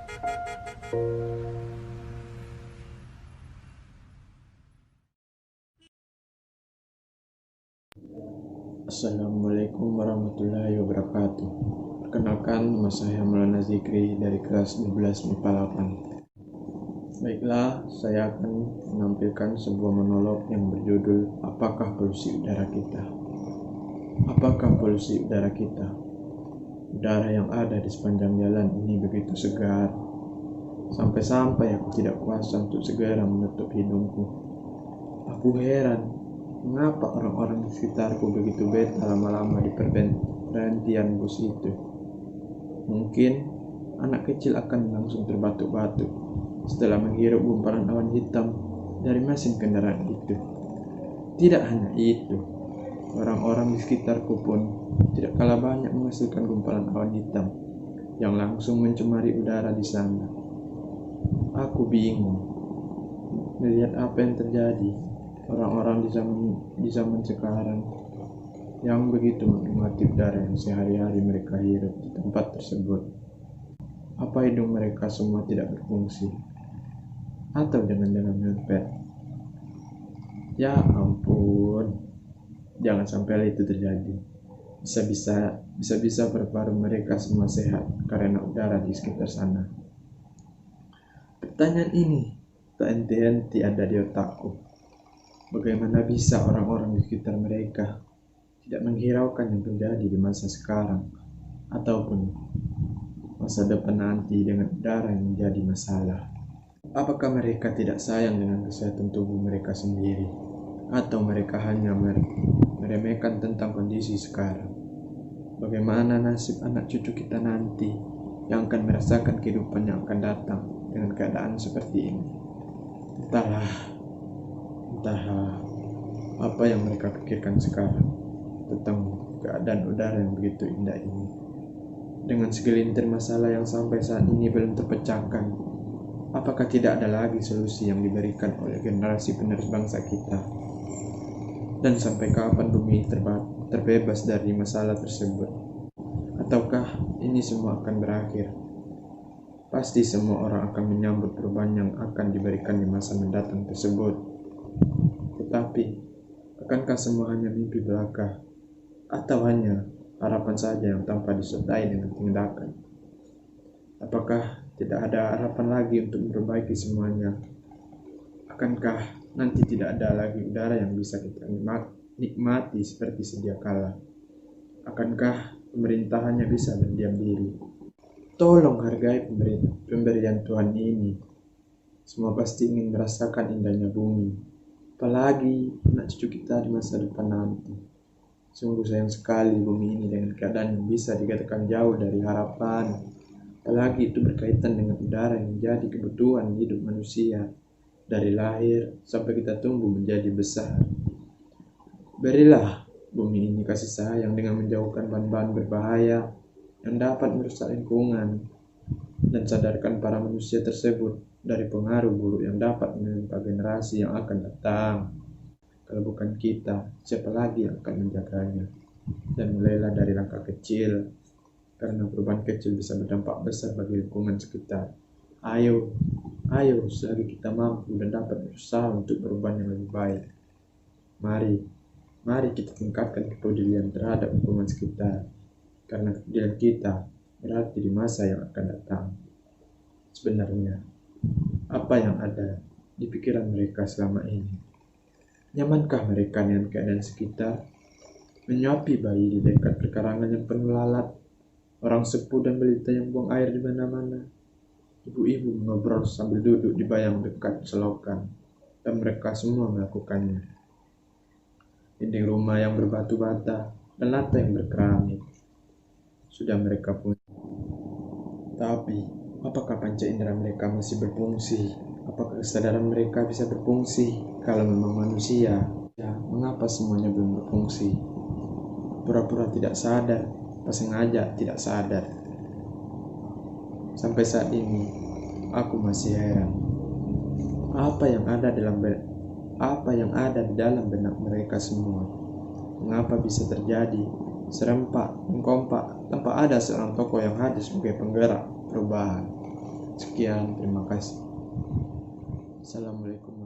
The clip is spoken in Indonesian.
Assalamualaikum warahmatullahi wabarakatuh. Perkenalkan, nama saya Maulana Zikri dari kelas 12 MIPA 8. Baiklah, saya akan menampilkan sebuah monolog yang berjudul Apakah Polusi Udara Kita? Apakah polusi udara kita? Udara yang ada di sepanjang jalan ini begitu segar, sampai-sampai aku tidak kuasa untuk segera menutup hidungku. Aku heran, mengapa orang-orang di sekitarku begitu beta lama-lama di perhentian bus itu? Mungkin anak kecil akan langsung terbatuk-batuk setelah menghirup gumpalan awan hitam dari mesin kendaraan itu. Tidak hanya itu, orang-orang di sekitarku pun tidak kalah banyak menghasilkan gumpalan awan hitam yang langsung mencemari udara di sana. Aku bingung melihat apa yang terjadi. Orang-orang di zaman sekarang yang begitu menikmati udara yang sehari-hari mereka hirup di tempat tersebut. Apa hidung mereka semua tidak berfungsi? Atau jangan-jangan mepet? Ya ampun, jangan sampai itu terjadi. Bisa-bisa paru-paru mereka semua sehat karena udara di sekitar sana. Pertanyaan ini tak henti-henti ada di otakku. Bagaimana bisa orang-orang di sekitar mereka tidak menghiraukan yang terjadi di masa sekarang ataupun masa depan nanti dengan udara yang menjadi masalah? Apakah mereka tidak sayang dengan kesehatan tubuh mereka sendiri, atau mereka hanya meremehkan tentang kondisi sekarang? Bagaimana nasib anak cucu kita nanti yang akan merasakan kehidupan yang akan datang dengan keadaan seperti ini? Entah apa yang mereka pikirkan sekarang tentang keadaan udara yang begitu indah ini. Dengan segelintir masalah yang sampai saat ini belum terpecahkan, apakah tidak ada lagi solusi yang diberikan oleh generasi penerus bangsa kita? Dan sampai kapan bumi terbebas dari masalah tersebut? Ataukah ini semua akan berakhir? Pasti semua orang akan menyambut perubahan yang akan diberikan di masa mendatang tersebut. Tetapi, akankah semua hanya mimpi belaka? Atau hanya harapan saja yang tanpa disertai dengan tindakan? Apakah tidak ada harapan lagi untuk memperbaiki semuanya? Akankah nanti tidak ada lagi udara yang bisa kita nikmati seperti sedia kala? Akankah pemerintahannya bisa berdiam diri? Tolong hargai pemberian Tuhan ini. Semua pasti ingin merasakan indahnya bumi. Apalagi anak cucu kita di masa depan nanti. Sungguh sayang sekali bumi ini dengan keadaan yang bisa dikatakan jauh dari harapan. Apalagi itu berkaitan dengan udara yang menjadi kebutuhan hidup manusia dari lahir sampai kita tumbuh menjadi besar. Berilah bumi ini kasih sayang dengan menjauhkan bahan-bahan berbahaya yang dapat merusak lingkungan, dan sadarkan para manusia tersebut dari pengaruh buruk yang dapat menimpa generasi yang akan datang. Kalau bukan kita, siapa lagi yang akan menjaganya? Dan mulailah dari langkah kecil, karena perubahan kecil bisa berdampak besar bagi lingkungan sekitar. Ayo, selagi kita mampu dan dapat berusaha untuk perubahan yang lebih baik. Mari kita tingkatkan kepedulian terhadap lingkungan sekitar, karena kepedulian kita berarti di masa yang akan datang. Sebenarnya, apa yang ada di pikiran mereka selama ini? Nyamankah mereka dengan keadaan sekitar? Menyuapi bayi di dekat perkarangan yang penuh lalat, orang sepuh dan balita yang buang air di mana-mana, ibu-ibu mengobrol sambil duduk di bayang dekat selokan, dan mereka semua melakukannya. Dinding rumah yang berbatu bata dan lantai yang berkeramik sudah mereka punya. Tapi, apakah panca indera mereka masih berfungsi? Apakah kesadaran mereka bisa berfungsi? Kalau memang manusia, ya mengapa semuanya belum berfungsi? Pura-pura tidak sadar, pas sengaja tidak sadar. Sampai saat ini, aku masih heran. Apa yang ada di dalam benak mereka semua? Mengapa bisa terjadi serempak dan kompak tanpa ada seorang tokoh yang hadir sebagai penggerak perubahan? Sekian, terima kasih. Assalamualaikum